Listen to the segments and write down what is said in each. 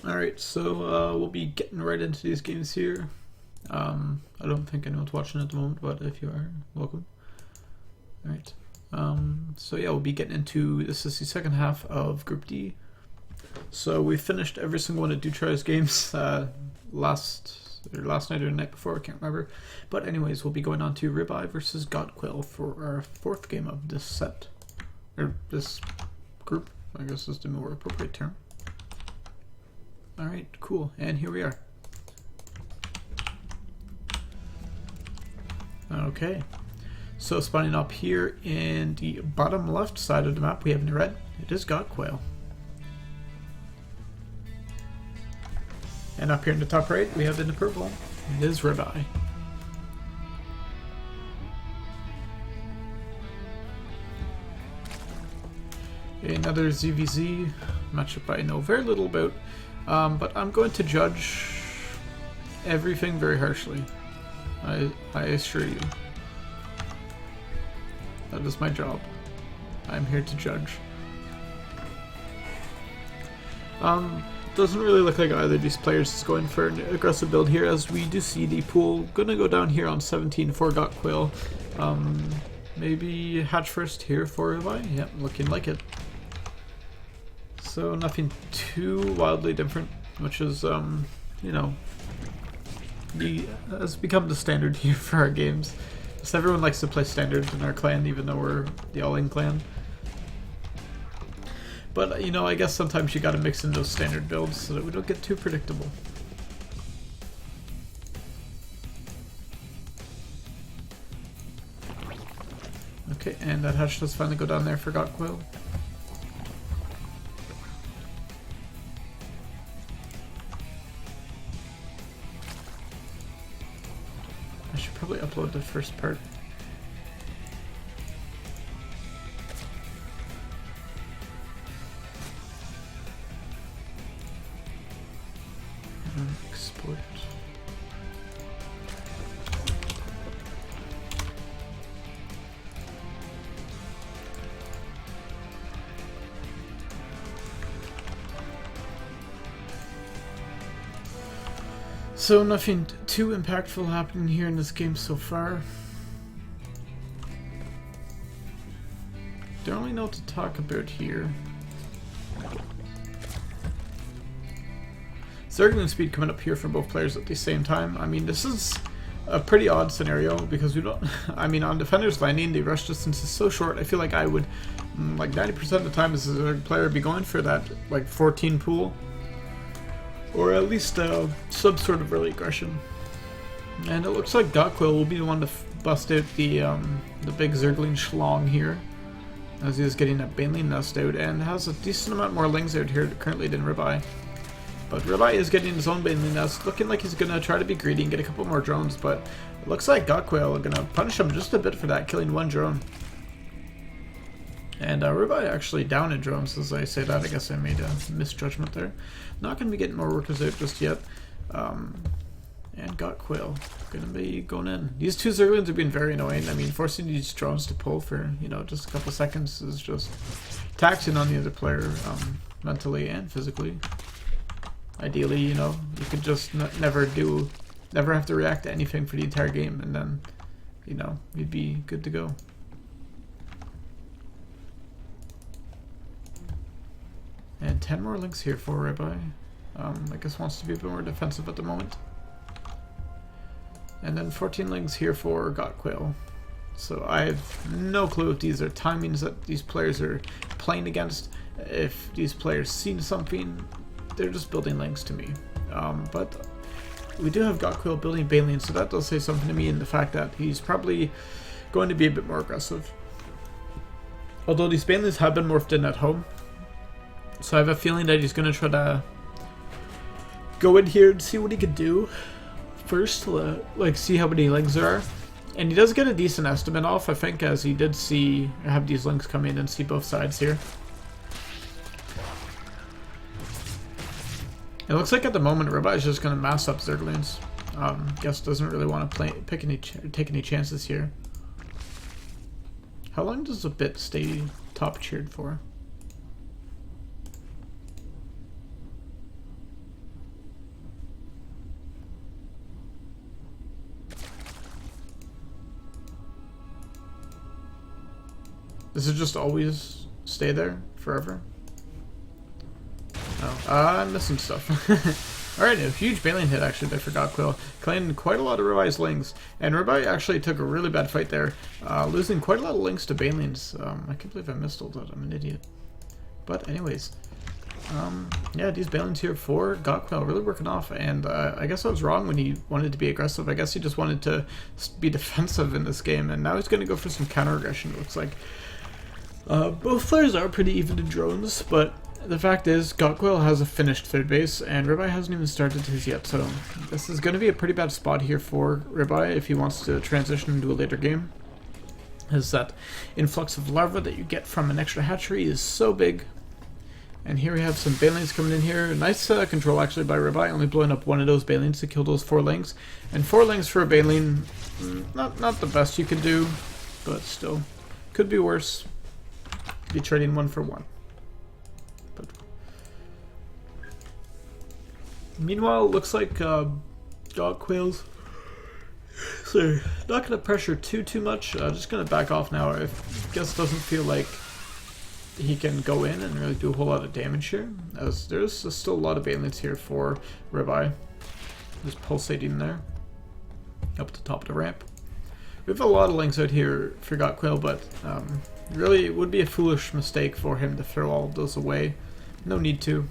Alright, so we'll be getting right into these games here. I don't think anyone's watching at the moment, but if you are, welcome. Alright, so yeah, we'll be getting into, this is the second half of Group D. So we finished every single one of Dutri's games last night or the night before, I can't remember. But anyways, we'll be going on to Ribeye versus Godquill for our fourth game of this set. Or this group, I guess is the more appropriate term. Alright, cool, and here we are. Okay. So spawning up here in the bottom left side of the map, we have in red, it is God Quail. And up here in the top right, we have in the purple, it is Ribeye. Another ZVZ matchup I know very little about, but I'm going to judge everything very harshly. I assure you. That is my job. I'm here to judge. Doesn't really look like either of these players is going for an aggressive build here, as we do see the pool gonna go down here on 17 for God Quail. Maybe hatch first here for Ribeye. Yep, looking like it. So nothing too wildly different, which is, you know, has become the standard here for our games. So everyone likes to play standard in our clan, even though we're the all-in clan. But, you know, I guess sometimes you gotta mix in those standard builds so that we don't get too predictable. Okay, and that hatch does finally go down there for God Quail. I should probably upload the first part. Export. So nothing too impactful happening here in this game so far. Don't really know what to talk about here. Zergling speed coming up here for both players at the same time. I mean, this is a pretty odd scenario because we don't... I mean, on Defender's Landing, the rush distance is so short. I feel like I would, like 90% of the time as a Zerg player, be going for that, like, 14 pool. Or at least some sort of early aggression. And it looks like God Quail will be the one to bust out the big Zergling schlong here, as he is getting that Baneling nest out, and has a decent amount more lings out here currently than Ribeye. But Ribeye is getting his own Baneling nest, looking like he's going to try to be greedy and get a couple more drones, but it looks like God Quail are going to punish him just a bit for that, killing one drone. And Ribeye actually down in drones as I say that. I guess I made a misjudgment there. Not going to be getting more workers out just yet. And God Quail going to be going in. These two Zerglings have been very annoying. I mean, forcing these drones to pull for, you know, just a couple seconds is just taxing on the other player mentally and physically. Ideally, you know, you could just never have to react to anything for the entire game, and then, you know, you'd be good to go. And 10 more links here for Ribeye. I guess wants to be a bit more defensive at the moment. And then 14 links here for God Quail. So I have no clue if these are timings that these players are playing against. If these players seen something, they're just building links to me. But we do have God Quail building Baneling, so that does say something to me in the fact that he's probably going to be a bit more aggressive. Although these Banelings have been morphed in at home. So I have a feeling that he's going to try to go in here and see what he can do first, like see how many links there are. And he does get a decent estimate off, I think, as he did have these links come in and see both sides here. It looks like at the moment Ribeye is just going to mass up Zerglings. Guess doesn't really want to take any chances here. How long does a bit stay top cheered for? Does it just always stay there forever? Oh, I'm missing stuff. Alright, a huge Baneling hit actually there for God Quail, claiming quite a lot of Ribeye's links, and Ribeye actually took a really bad fight there, losing quite a lot of links to Banelings. I can't believe I missed all that, I'm an idiot. But anyways, Yeah, these Balins here for Gotquail really working off, and I guess I was wrong when he wanted to be aggressive. I guess he just wanted to be defensive in this game, and now he's going to go for some counter aggression, it looks like. Both players are pretty even in drones, but the fact is, Gotquail has a finished third base, and Ribeye hasn't even started his yet, so this is going to be a pretty bad spot here for Ribeye if he wants to transition into a later game. As that influx of larvae that you get from an extra hatchery is so big. And here we have some Balins coming in here. Nice control actually by Ribeye, only blowing up one of those Balins to kill those 4 lings. And 4 lings for a Balin, not the best you could do, but still, could be worse. Be trading 1 for 1. But meanwhile, it looks like Gotquail's, sorry, not going to pressure too much. Just going to back off now. I guess doesn't feel like he can go in and really do a whole lot of damage here, as there's still a lot of Balins here for Ribeye. Just pulsating there up the top of the ramp. We have a lot of lings out here for Gotquail, but really it would be a foolish mistake for him to throw all of those away. No need to.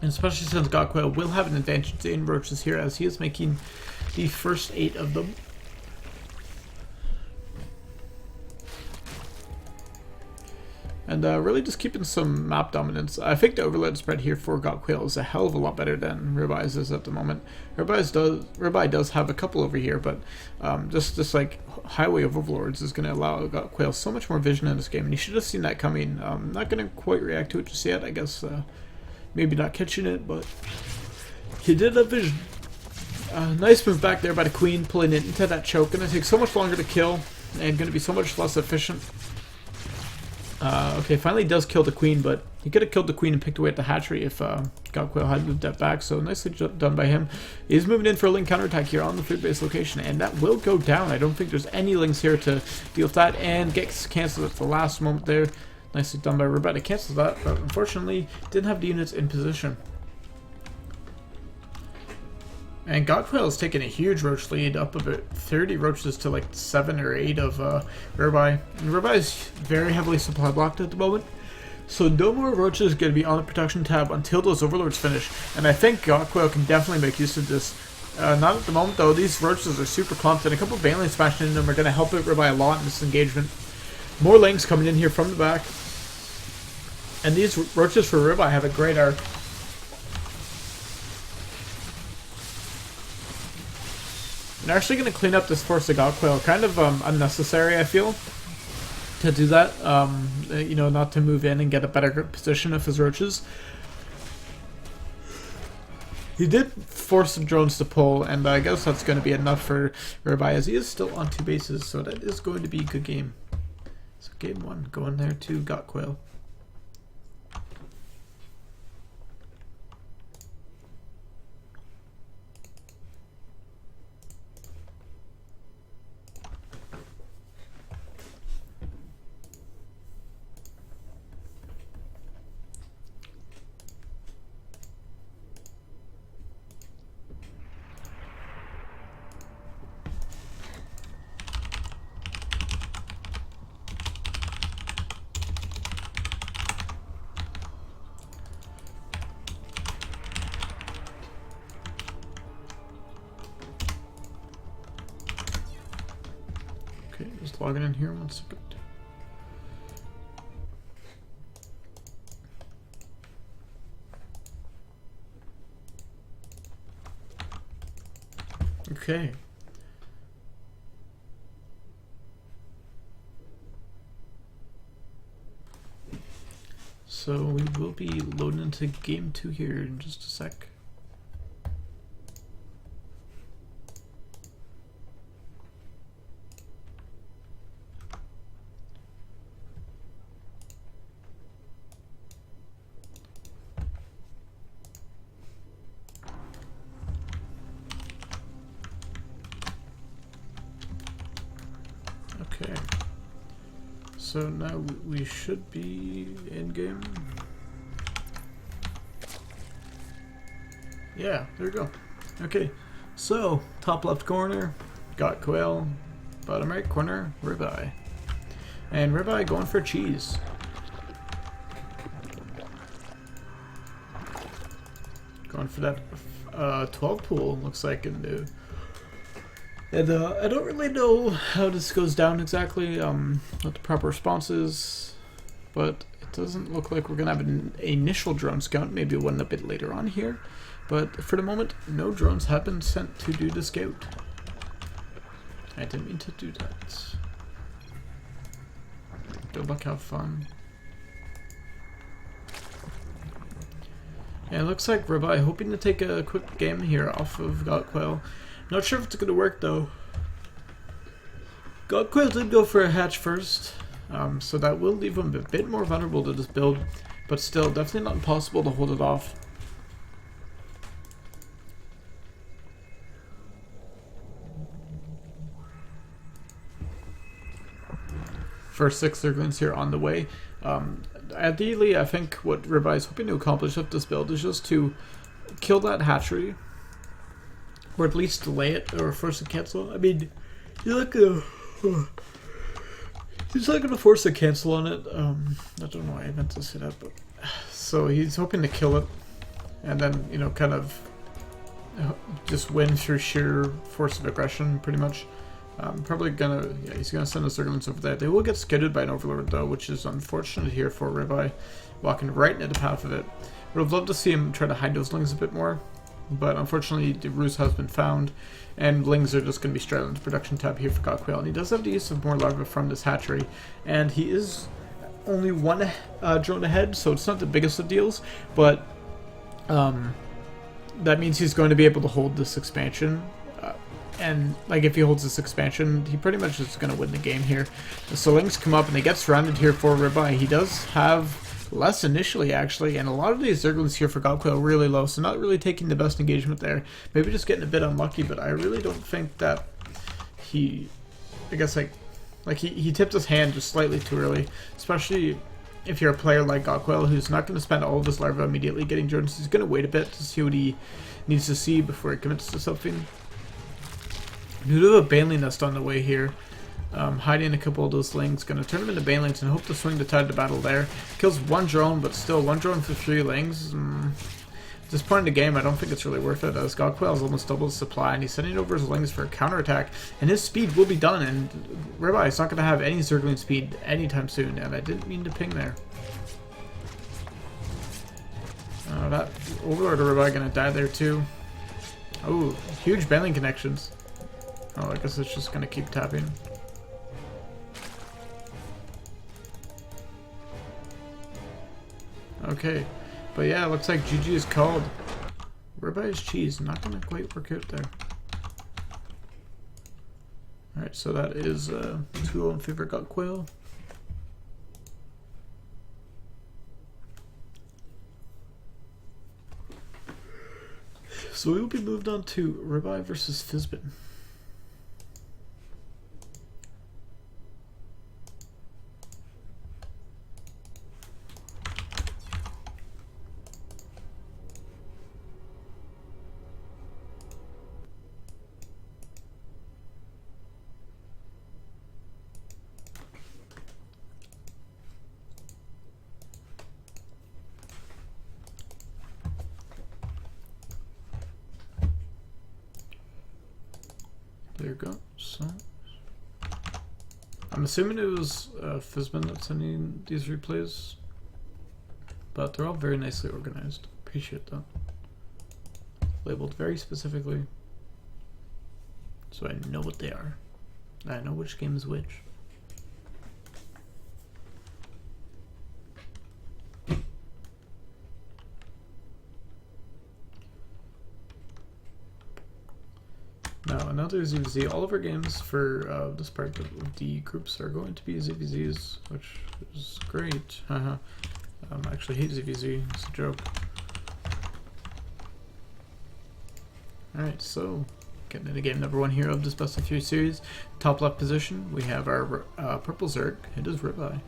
And especially since Gotquail will have an advantage in roaches here, as he is making the first 8 of them. And really just keeping some map dominance. I think the overload spread here for Gotquail is a hell of a lot better than Ribeye's is at the moment. Ribeye does have a couple over here, but just like Highway of Overlords is going to allow Gotquail so much more vision in this game, and you should have seen that coming. Not going to quite react to it just yet, I guess. Maybe not catching it, but he did have vision. Nice move back there by the Queen, pulling it into that choke. Going to take so much longer to kill, and going to be so much less efficient. Okay, finally does kill the Queen, but he could have killed the Queen and picked away at the hatchery if Gotquail had moved that back, so nicely done by him. He's moving in for a ling counterattack here on the third base location, and that will go down. I don't think there's any lings here to deal with that, and gets cancelled at the last moment there. Nicely done by Ribeye to cancel that, but unfortunately didn't have the units in position. And Gotquail is taking a huge roach lead, up about 30 roaches to like 7 or 8 of Ribeye. And Ribeye is very heavily supply blocked at the moment, so no more roaches going to be on the production tab until those overlords finish. And I think Gotquail can definitely make use of this. Not at the moment though. These roaches are super clumped, and a couple of Balins smashing in them are going to help out Ribeye a lot in this engagement. More lings coming in here from the back. And these roaches for Ribeye have a great arc. They're actually going to clean up this force of Gotquail. Kind of unnecessary, I feel, to do that. You know, not to move in and get a better position of his roaches. He did force the drones to pull, and I guess that's going to be enough for Ribeye, as he is still on 2 bases, so that is going to be a good game. So game 1, going there to Gotquail. Just logging in here 1 second. Okay. So we will be loading into game 2 here in just a sec. Okay, so now we should be in game. Yeah, there we go. Okay, so top left corner, Gotquail. Bottom right corner, Ribeye. And Ribeye going for cheese. Going for that 12 pool, looks like. And I don't really know how this goes down exactly, what the proper response is, but it doesn't look like we're going to have an initial drone scout, maybe one a bit later on here. But for the moment, no drones have been sent to do the scout. I didn't mean to do that. Good luck, have fun. Yeah, it looks like Ribeye hoping to take a quick game here off of Gotquail. Not sure if it's going to work though. Gotquail did go for a hatch first, so that will leave him a bit more vulnerable to this build, but still definitely not impossible to hold it off. First 6 Zerglings here on the way. Ideally, I think what Ribeye is hoping to accomplish with this build is just to kill that hatchery, or at least delay it, or force a cancel. I mean, you're not gonna, he's not gonna force a cancel on it. I don't know why I meant to say that, but so he's hoping to kill it, and then, you know, kind of just win through sheer force of aggression, pretty much. Probably gonna, yeah, he's gonna send the Zerglings over there. They will get skidded by an Overlord though, which is unfortunate here for Ribeye, walking right into the path of it. Would have loved to see him try to hide those Lings a bit more, but unfortunately the ruse has been found, and Lings are just going to be straight on the production tab here for Gotquail. And he does have the use of more larvae from this hatchery, and he is only one drone ahead, so it's not the biggest of deals, but that means he's going to be able to hold this expansion. And like, if he holds this expansion, he pretty much is going to win the game here. So Lings come up and they get surrounded here for Ribeye. He does have less initially, actually, and a lot of these Zerglings here for Gotquail are really low, so not really taking the best engagement there. Maybe just getting a bit unlucky, but I really don't think that he, I guess, like he tipped his hand just slightly too early, especially if you're a player like Gotquail who's not going to spend all of his larvae immediately getting drones. He's going to wait a bit to see what he needs to see before he commits to something. We do have a Baneling Nest on the way here. Hiding a couple of those Lings. Gonna turn them into Banelings and hope to swing the tide to battle there. Kills one drone, but still one drone for 3 Lings. At this point in the game, I don't think it's really worth it, as Gotquail has almost doubled his supply, and he's sending over his Lings for a counterattack, and his speed will be done, and Ribeye is not going to have any Zergling speed anytime soon, and I didn't mean to ping there. That Overlord of Ribeye going to die there too. Oh, huge Baneling connections. Oh, I guess it's just going to keep tapping. Okay, but yeah, it looks like GG is called. Ribeye's cheese, not going to quite work out there. Alright, so that is 2-0 in favor of Gotquail. So we will be moved on to Ribeye versus Fizbin. There you go. So I'm assuming it was Fizbin that's sending these replays, but they're all very nicely organized. Appreciate that. Labeled very specifically, so I know what they are. I know which game is which. Now, another ZVZ. All of our games for this part of the groups are going to be ZVZs, which is great. I actually hate ZVZ. It's a joke. Alright, so getting into game number 1 here of this best of 3 series. Top left position, we have our purple Zerg. It is Ribeye.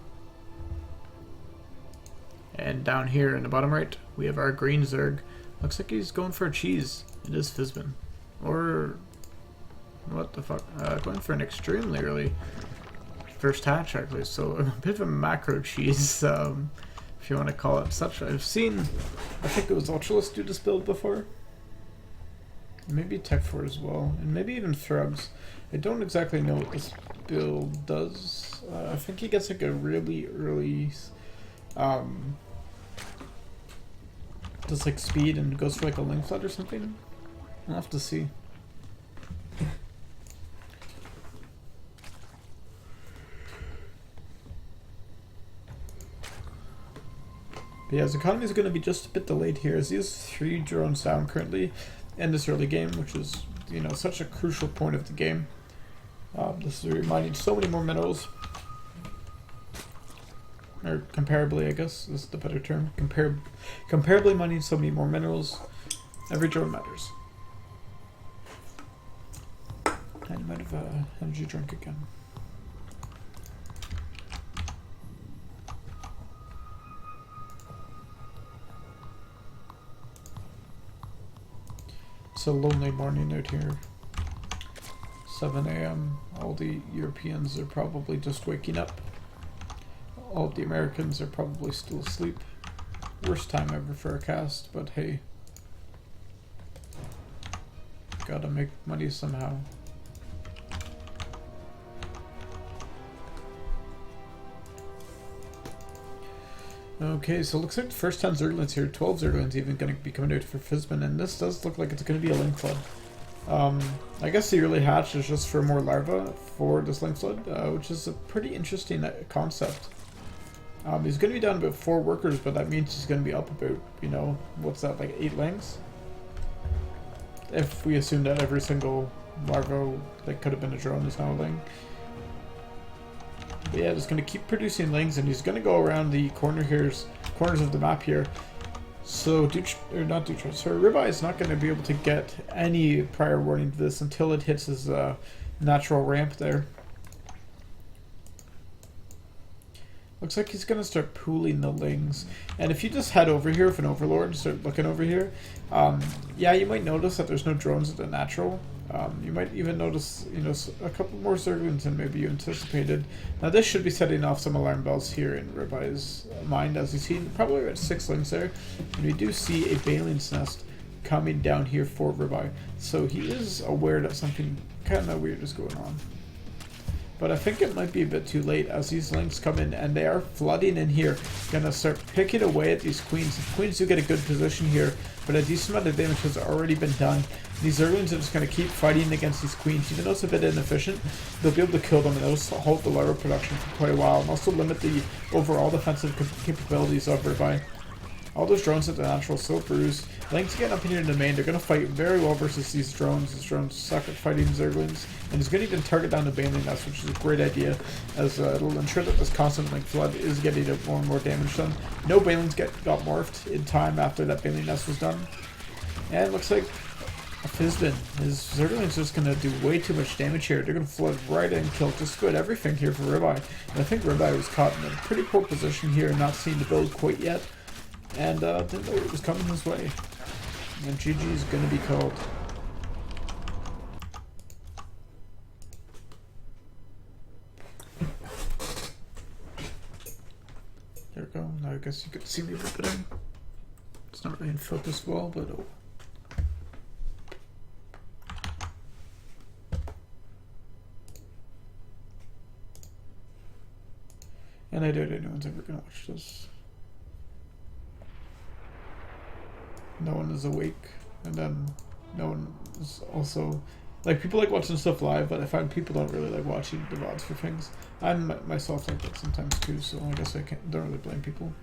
And down here in the bottom right, we have our green Zerg. Looks like he's going for a cheese. It is Fizbin. Or what the fuck? Going for an extremely early first hatch actually, so a bit of a macro cheese, if you want to call it such. I've seen, I think it was Ultralist do this build before. Maybe Tech4 as well, and maybe even Thrubs. I don't exactly know what this build does. I think he gets like a really early, does like speed and goes for like a link flood or something. We'll have to see. But yeah, his economy is going to be just a bit delayed here, as he has 3 drones down currently in this early game, which is, you know, such a crucial point of the game. This is reminding so many more minerals, or comparably, I guess is the better term. Comparably mining so many more minerals. Every drone matters. And you might have energy drink again. It's a lonely morning out here. 7 a.m. All the Europeans are probably just waking up. All the Americans are probably still asleep. Worst time ever for a cast, but hey. Gotta make money somehow. Okay, so it looks like the first 10 Zerglings here, 12 Zerglings even going to be coming out for Fizban, and this does look like it's going to be a link flood. I guess the early hatch is just for more larvae for this link flood, which is a pretty interesting concept. He's going to be down about 4 workers, but that means he's going to be up about, you know, what's that, like 8 lings? If we assume that every single larva that could have been a drone is now a ling. But yeah, just going to keep producing lings, and he's going to go around the corners of the map here. So, Ribeye is not going to be able to get any prior warning to this until it hits his natural ramp there. Looks like he's going to start pooling the lings. And if you just head over here with an overlord and start looking over here, yeah, you might notice that there's no drones at the natural. You might even notice, you know, a couple more Zerglings than maybe you anticipated. Now this should be setting off some alarm bells here in Ribeye's mind, as you see probably about 6 lings there. And we do see a Bailing's Nest coming down here for Ribeye. So he is aware that something kind of weird is going on. But I think it might be a bit too late, as these lings come in and they are flooding in here. Gonna start picking away at these queens. The queens do get a good position here, but a decent amount of damage has already been done. These Zerglings are just going to keep fighting against these queens. Even though it's a bit inefficient, they'll be able to kill them, and they'll halt the larva production for quite a while, and also limit the overall defensive capabilities of Ribeye. All those drones at the natural still bruise. Lings getting up in here in the main. They're going to fight very well versus these drones. These drones suck at fighting Zerglings. And he's going to even target down the Baneling Nest, which is a great idea, as it'll ensure that this constant link flood is getting more and more damage done. No Banelings got morphed in time after that Baneling Nest was done. And it looks like Fizban, his Zergling's just going to do way too much damage here. They're going to flood right in and kill just about everything here for Ribeye. And I think Ribeye was caught in a pretty poor position here, not seeing the build quite yet. And didn't know it was coming his way. And GG is going to be called. There we go. Now I guess you could see me rip it in. It's not really in focus well, but oh. And I doubt anyone's ever going to watch this. No one is awake, and then no one is also, like, people like watching stuff live, but I find people don't really like watching the VODs for things. I'm myself like that sometimes too, so I guess I don't really blame people.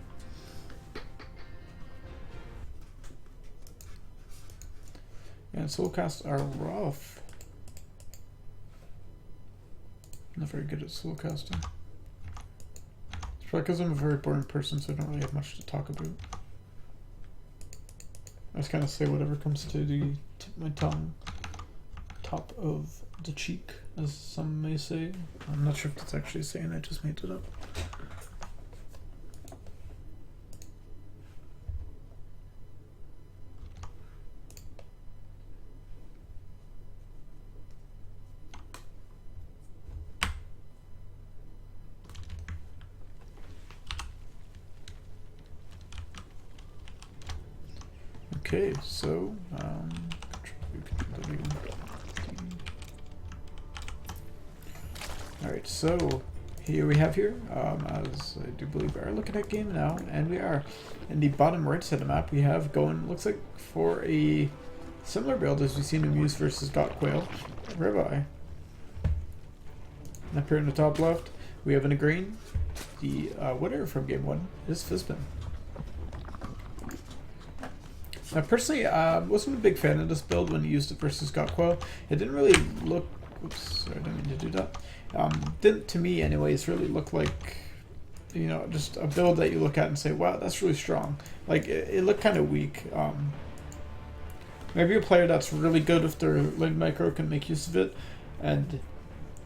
And soulcasts are rough. I'm not very good at soulcasting. It's probably because I'm a very boring person, so I don't really have much to talk about. I just kind of say whatever comes to the tip of my tongue. Top of the cheek, as some may say. I'm not sure if that's actually saying, I just made it up. Okay, so alright, so here we have here, as I do believe we are looking at game now, and we are in the bottom right side of the map. We have going, looks like for a similar build as we've seen in Muse versus Got Quail, Ribeye. And up here in the top left, we have in the green, the winner from game 1 is Fizzbin. Now personally, wasn't a big fan of this build when he used it versus Got Quail. It didn't really look, oops, sorry, I didn't mean to do that. Didn't, to me anyways, really look like, you know, just a build that you look at and say, wow, that's really strong. Like, it looked kind of weak. Maybe a player that's really good with their leg micro can make use of it and,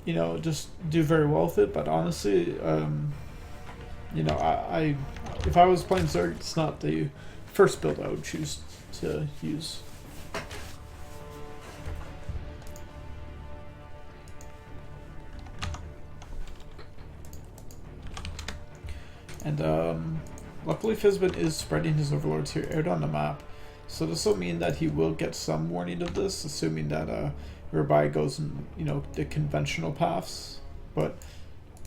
you know, just do very well with it. But honestly, you know, if I was playing Zerg, it's not the first build I would choose to use. And luckily Fizzbin is spreading his overlords here out on the map. So this will mean that he will get some warning of this, assuming that Ribeye goes in, you know, the conventional paths. But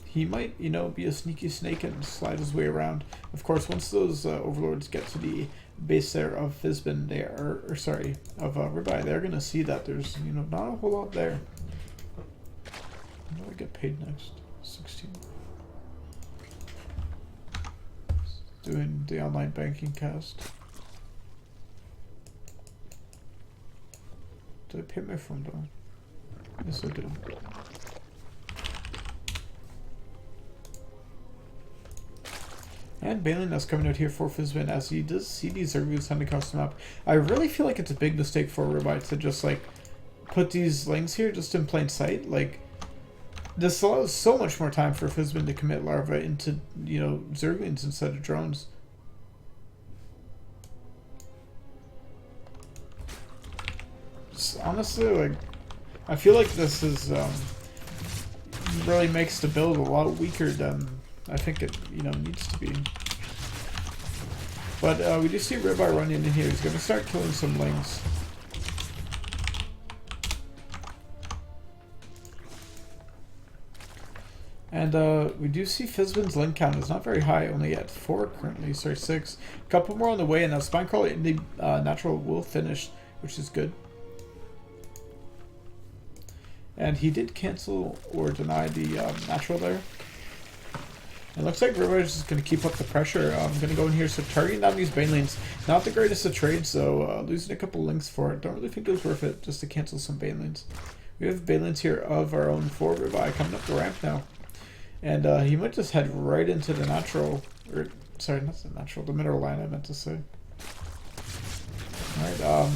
he might, you know, be a sneaky snake and slide his way around. Of course, once those overlords get to the base there of Fizzbin, they are, or sorry, of Ribeye, they're gonna see that there's, you know, not a whole lot there. When do I get paid next? 16. Doing the online banking cast. Did I pay my phone down? Yes, I did. And Balin is coming out here for Fizzbin as he does see these Zergus on the custom map. I really feel like it's a big mistake for Ribeye to just like put these links here just in plain sight. Like, this allows so much more time for Fizzbin to commit larvae into, you know, Zerglings instead of drones. Just honestly, like, I feel like this is really makes the build a lot weaker than I think it, you know, needs to be. But we do see Ribeye running in here. He's going to start killing some lings. And we do see Fizzbin's ling count is not very high, only at 4 currently, sorry, 6. A couple more on the way, and that Spinecrawler in the natural will finish, which is good. And he did cancel or deny the natural there. It looks like Ribeye is just going to keep up the pressure. I'm going to go in here, so targeting down these Banelings. Not the greatest of trades, so losing a couple links for it. Don't really think it was worth it just to cancel some Banelings. We have Banelings here of our own for Ribeye coming up the ramp now. And he might just head right into the natural, or sorry, not the natural, the mineral line I meant to say. Alright,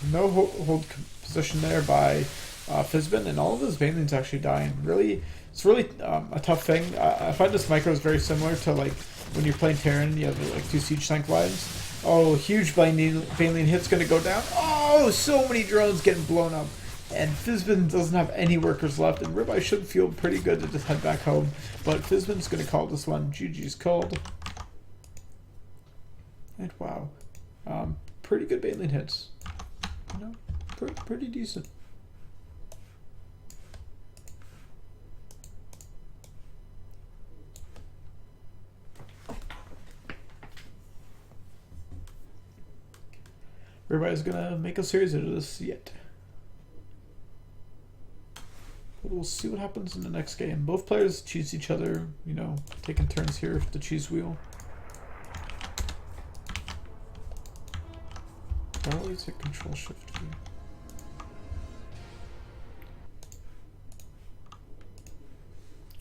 no hold position there by Fizzbin, and all of his Banelings actually dying. Really, it's really a tough thing. I find this micro is very similar to like when you're playing Terran, you have like 2 siege tank lines. Oh, huge Baneling hit's gonna go down. Oh, so many drones getting blown up. And Fizzbin doesn't have any workers left, and Ribeye should feel pretty good to just head back home. But Fizzbin's going to call this one. GG's called. And wow. Pretty good Baneling hits. You know, pretty decent. Ribeye's going to make a series out of this yet. But we'll see what happens in the next game. Both players cheese each other, you know, taking turns here with the cheese wheel. Probably take control shift here.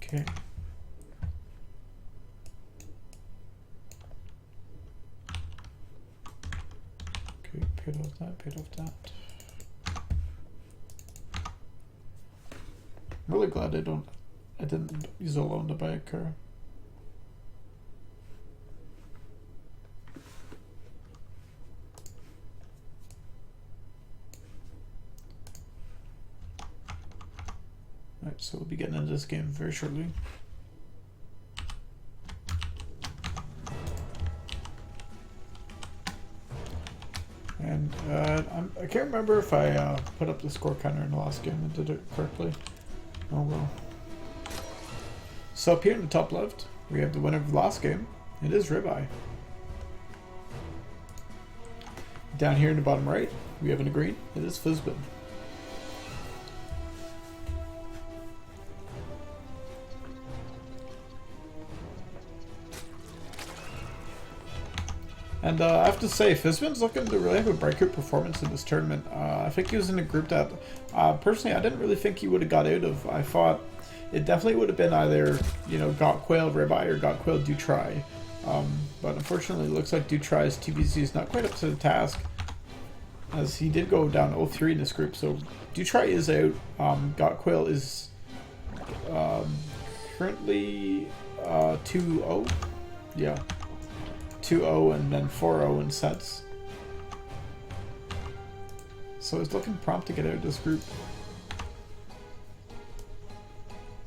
Okay. Okay, paid off that, paid off that. I'm really glad I didn't use a loan to buy a car. Alright, so we'll be getting into this game very shortly. And I can't remember if I put up the score counter in the last game and did it correctly. Oh well. So up here in the top left, we have the winner of the last game. It is Ribeye. Down here in the bottom right, we have in the green. It is Fizbin. And I have to say, Fizbin's looking to really have a breakout performance in this tournament. I think he was in a group that, personally, I didn't really think he would have got out of. I thought it definitely would have been either, you know, Got Quail Ribeye or Got Quail Do Try. But unfortunately, it looks like Do Try's TBC is not quite up to the task, as he did go down 0-3 in this group. So Do Try is out. Got Quail is currently 2-0. Yeah. 2-0 and then 4-0 in sets. So it's looking prompt to get out of this group.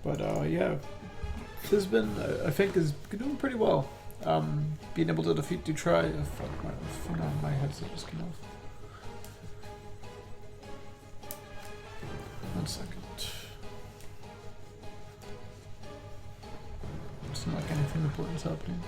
But yeah, Fizbin I think is doing pretty well. Being able to defeat Do Try. My headset just came off. One second. It's not like anything important is happening.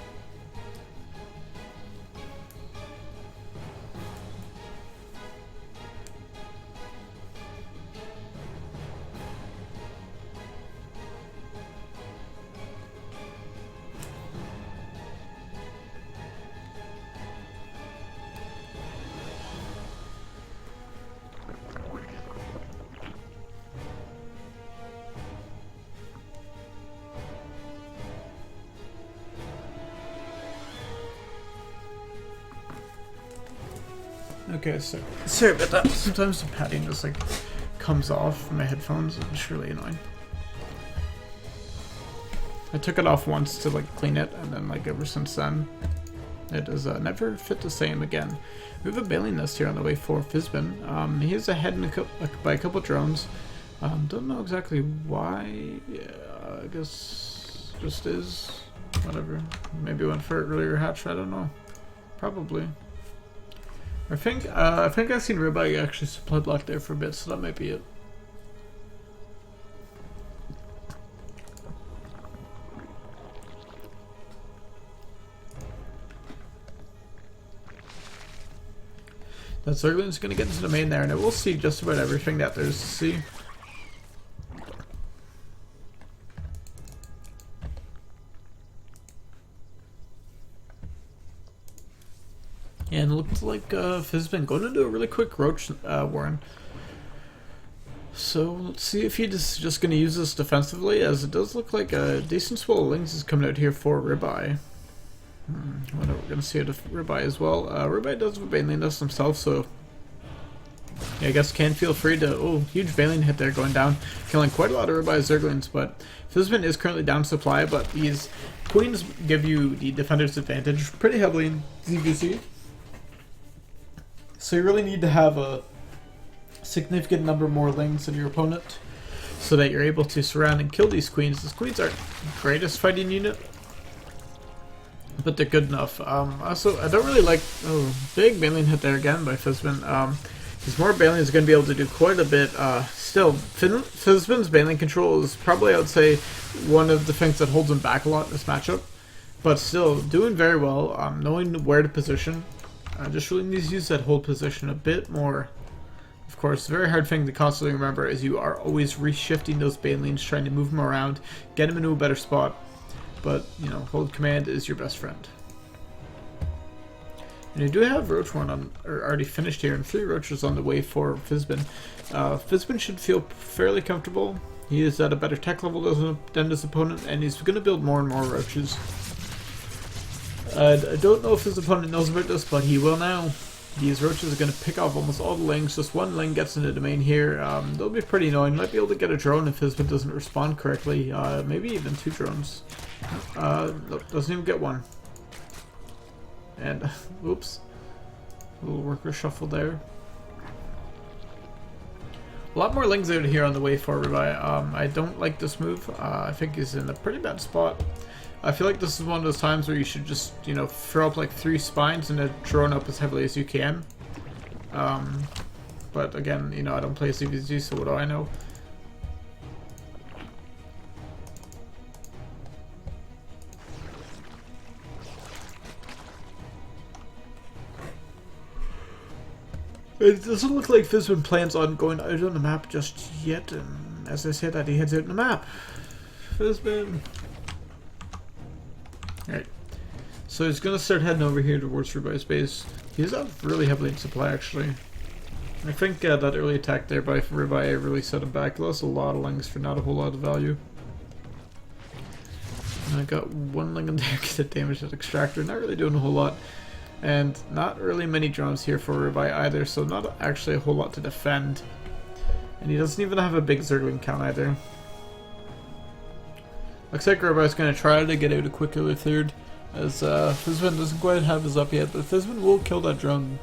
Okay, so sorry about that. Sometimes the padding just like comes off my headphones and it's really annoying. I took it off once to like clean it, and then like ever since then it has never fit the same again. We have a bailing nest here on the way for Fizbin. He is ahead in by a couple drones. Don't know exactly why. Yeah, I guess just is. Whatever. Maybe went for an earlier hatch. I don't know. Probably. I think I've seen Ribeye actually supply block there for a bit, so that might be it. That Zerglin's going to get into the main there, and it will see just about everything that there's to see. And it looks like Fizbin going to do a really quick Roach Warren. So let's see if he's just going to use this defensively, as it does look like a decent swell of Lings is coming out here for Ribeye. We're going to see it with Ribeye as well. Ribeye does have a Baneling Nest himself, so yeah, I guess can feel free to... Oh, huge Baneling hit there going down, killing quite a lot of Ribeye Zerglings, but Fizbin is currently down supply, but these Queens give you the defender's advantage pretty heavily in ZVC. So you really need to have a significant number more Lings than your opponent so that you're able to surround and kill these Queens. These Queens aren't the greatest fighting unit, but they're good enough. Also, I don't really like... Oh, big Baneling hit there again by Fizbin. His more Baneling is going to be able to do quite a bit. Still, Fizbin's Baneling control is probably, I would say, one of the things that holds him back a lot in this matchup. But still, doing very well, knowing where to position. Just really needs to use that hold position a bit more. Of course, the very hard thing to constantly remember is you are always reshifting those Banelings, trying to move them around, get them into a better spot. But, you know, hold command is your best friend. And you do have Roach Warren on, or already finished here, and 3 Roaches on the way for Fizbin. Fizbin should feel fairly comfortable. He is at a better tech level than his opponent, and he's going to build more and more Roaches. I don't know if his opponent knows about this, but he will now. These Roaches are going to pick off almost all the Lings. Just one Ling gets into the main here. They'll be pretty annoying. Might be able to get a drone if Fizbin doesn't respond correctly. Maybe even 2 drones. Nope, doesn't even get one. And, oops. A little worker shuffle there. A lot more Lings out here on the way for Ribeye. I don't like this move. I think he's in a pretty bad spot. I feel like this is one of those times where you should just, you know, throw up like 3 spines and then drone up as heavily as you can. But again, you know, I don't play CVZ, so what do I know? It doesn't look like Fizzman plans on going out on the map just yet, and as I said that, he heads out on the map. Fizzman. Alright. So he's gonna start heading over here towards Ruby's base. He's up really heavily in supply, actually. I think that early attack there by Ruby really set him back. He lost a lot of lings for not a whole lot of value. And I got one ling in there because it damaged that extractor. Not really doing a whole lot. And not really many drones here for Ruby either, so not actually a whole lot to defend. And he doesn't even have a big Zergling count either. Looks like Ruby's going to try to get out a quick early third, as Fizzman doesn't quite have his up yet, but Fizzman will kill that drone.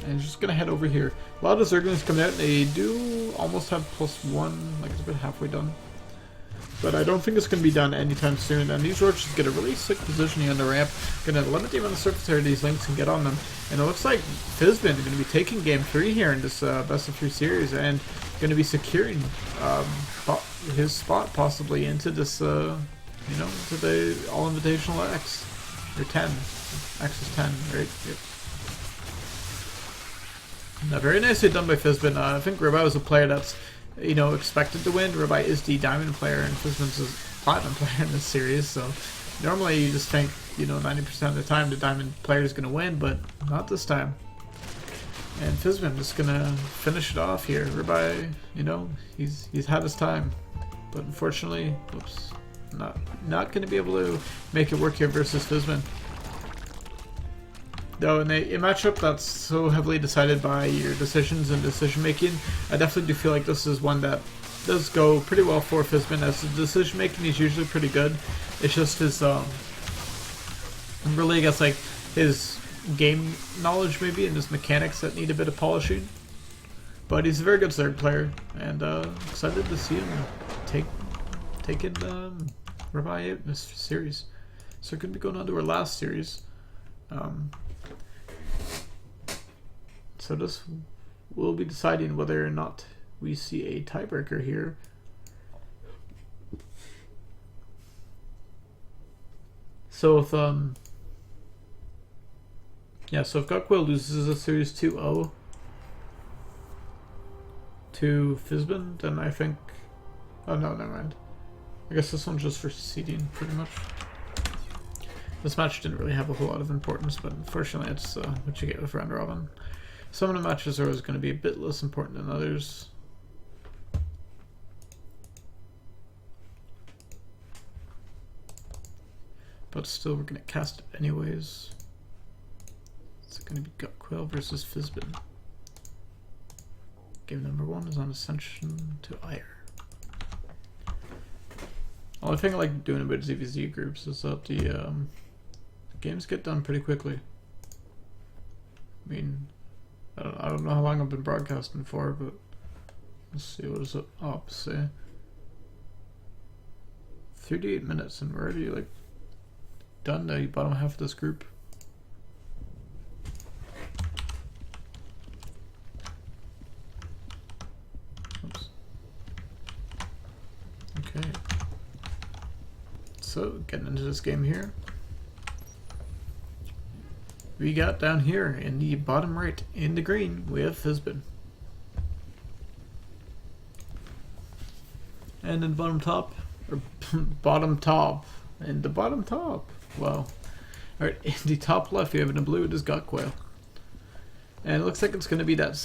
And he's just going to head over here. A lot of Zerglings coming out, and they do almost have +1, like it's about halfway done. But I don't think it's going to be done anytime soon, and these roaches get a really sick positioning on the ramp, going to limit the amount of surface area these links can get on them, and it looks like Fizzman is going to be taking game 3 here in this best of 3 series, and going to be securing his spot possibly into this, you know, into the All-Invitational X, or 10, X is 10, right? Yep. Now, very nicely done by Fizzman. I think Ruby was a player that's, you know, expected to win. Ruby is the diamond player and Fizzman's is platinum player in this series, so normally you just think, you know, 90% of the time the diamond player is going to win, but not this time. And Fizzman is going to finish it off here. Ruby, you know, he's had his time, but unfortunately, whoops, not going to be able to make it work here versus Fizzman. Though in a matchup that's so heavily decided by your decisions and decision making, I definitely do feel like this is one that does go pretty well for Fizzman, as the decision making is usually pretty good. It's just his really, I guess, like his game knowledge maybe and his mechanics that need a bit of polishing. But he's a very good third player, and excited to see him taking Ruby out in this series. So we're going to be going on to our last series. So this will be deciding whether or not we see a tiebreaker here. So if so if Gotquill loses a series 2-0 to Fizzman, then I think, oh no, never mind. I guess this one's just for seeding pretty much. This match didn't really have a whole lot of importance, but unfortunately it's what you get with round robin. Some of the matches are always going to be a bit less important than others. But still, we're going to cast it anyways. It's going to be Gotquill versus Fizzman. Game number 1 is on Ascension to Ire. Only thing I like doing about ZVZ groups is that the games get done pretty quickly. I mean, I don't know how long I've been broadcasting for, but let's see, what is it up, say 38 minutes, and we're already like done the bottom half of this group. Oops. Okay. So, getting into this game here. We got down here in the bottom right, in the green, we have Fizzman. And in bottom top, or bottom top, in the bottom top, wow. Alright, in the top left, we have in the blue, it is Gotquill. And it looks like it's going to be that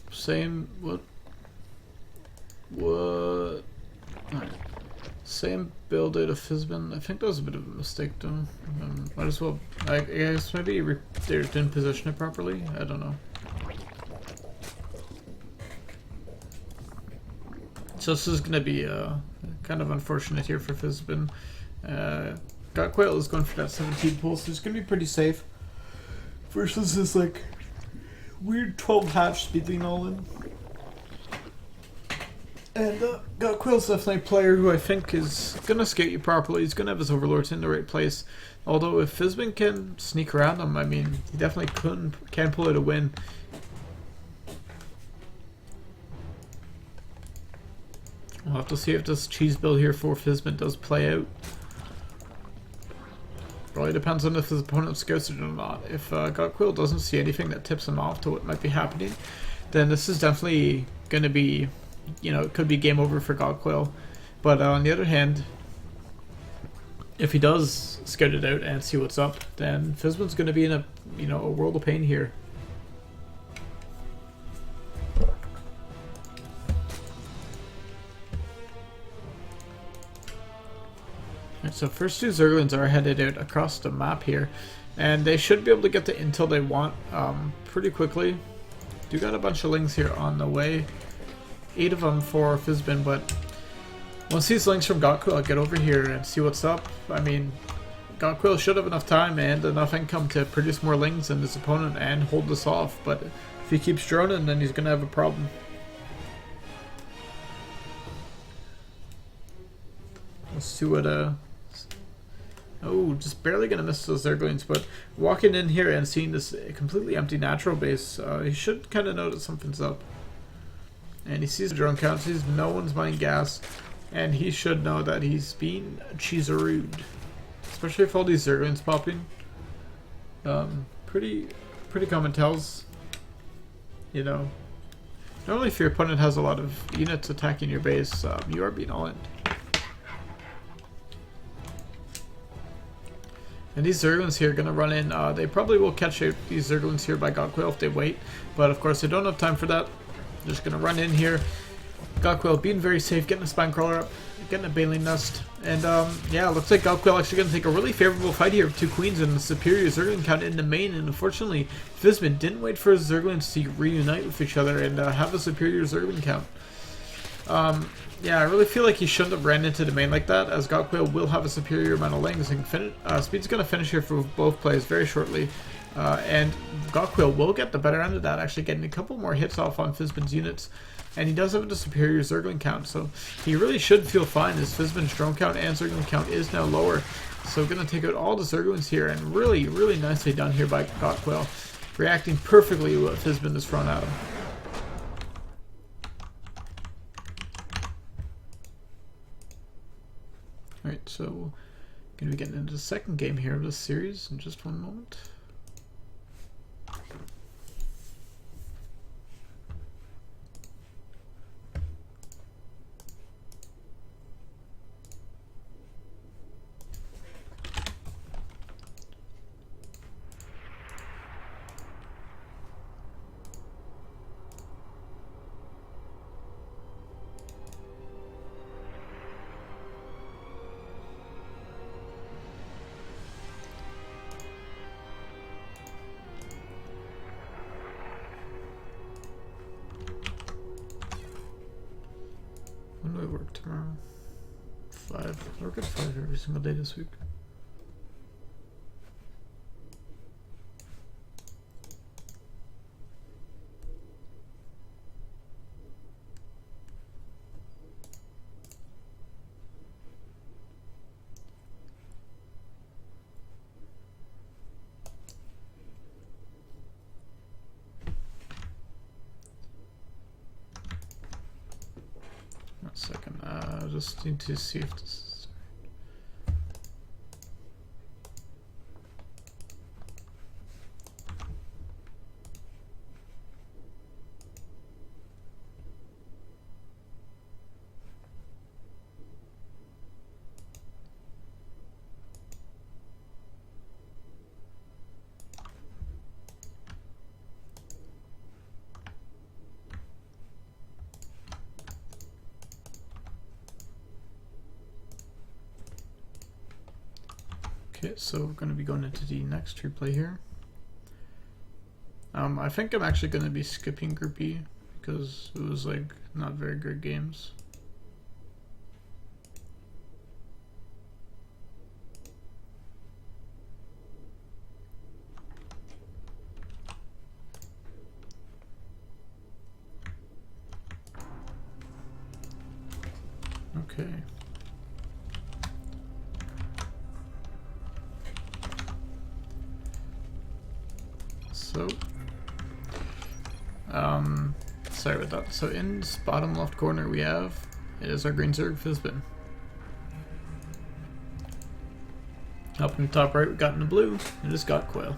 same, what? Alright. Same build out of Fizzman. I think that was a bit of a mistake though. Might as well, I guess maybe they didn't position it properly. I don't know. So this is going to be kind of unfortunate here for Fizzman. Gotquill is going for that 17 pulse, so it's going to be pretty safe. Versus this like weird 12 hatch speeding all in. And Gotquill's definitely a player who I think is going to scout you properly. He's going to have his overlords in the right place. Although if Fizzman can sneak around him, I mean, he definitely can pull out a win. We'll have to see if this cheese build here for Fizbin does play out. Probably depends on if his opponent scouts it or not. If Godquill doesn't see anything that tips him off to what might be happening, then this is definitely going to be, you know, it could be game over for Godquill. But on the other hand, if he does scout it out and see what's up, then Fizbin's going to be in a, you know, a world of pain here. Right, so first two Zerglings are headed out across the map here, and they should be able to get the intel they want pretty quickly. Do got a bunch of lings here on the way, 8 of them for Fizbin, but once these links from Godquill get over here and see what's up, I mean, Godquill should have enough time and enough income to produce more lings than his opponent and hold this off, but if he keeps droning, then he's going to have a problem. Let's see what oh, just barely gonna miss those Zerglings, but walking in here and seeing this completely empty natural base, he should kind of know that something's up. And he sees the drone count, sees no one's buying gas, and he should know that he's being cheeserood. Especially if all these Zerglings popping. Pretty common tells. You know, normally if your opponent has a lot of units attacking your base, you are being all in. And these Zerglings here are going to run in. They probably will catch out these Zerglings here by Godquill if they wait. But of course they don't have time for that. They're just going to run in here. Godquill being very safe, getting a Spinecrawler up, getting a Baleen Nest. And yeah, looks like Godquill actually going to take a really favorable fight here with 2 Queens and the superior Zergling count in the main. And unfortunately, Fizbin didn't wait for his Zerglings to reunite with each other and have a superior Zergling count. Yeah, I really feel like he shouldn't have ran into the main like that, as Godquill will have a superior amount of lings, and Speed's going to finish here for both plays very shortly, and Godquill will get the better end of that, actually getting a couple more hits off on Fizbin's units, and he does have a superior Zergling count, so he really should feel fine as Fizbin's drone count and Zergling count is now lower. So going to take out all the Zerglings here, and really nicely done here by Godquill, reacting perfectly to what Fizbin has thrown at him. Alright, so going to be getting into the second game here of this series in just one moment. When do I work tomorrow? 5. I work at 5 every single day this week. One second, I just need to see if this is... Okay, so we're going to be going into the next replay here. I think I'm actually going to be skipping Group E because it was like not very good games. Okay. So, sorry about that. So in this bottom left corner we have It is our green Zerg Fizbin. Up in the top right, we got in the blue. It is got Quail.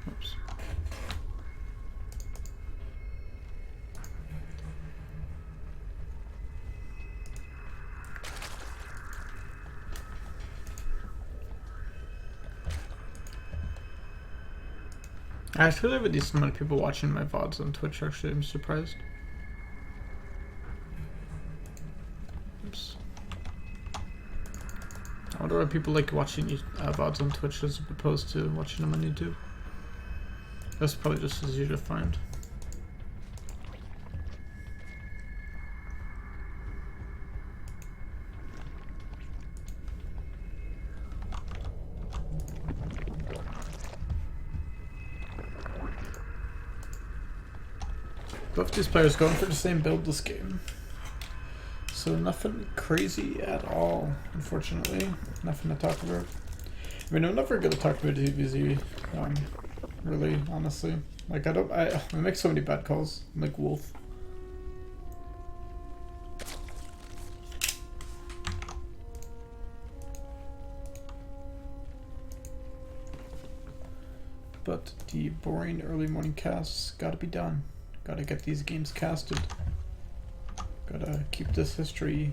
Oops. I actually have a decent amount of people watching my VODs on Twitch, actually. I'm surprised. Oops. I wonder why people like watching VODs on Twitch as opposed to watching them on YouTube. That's probably just as easy to find. Both these players going for the same build this game. So nothing crazy at all, unfortunately. Nothing to talk about. I mean, I'm never going to talk about DBZ, really, honestly. Like, I make so many bad calls. I'm like Wolf. But the boring early morning casts gotta be done. Gotta get these games casted. Gotta keep this history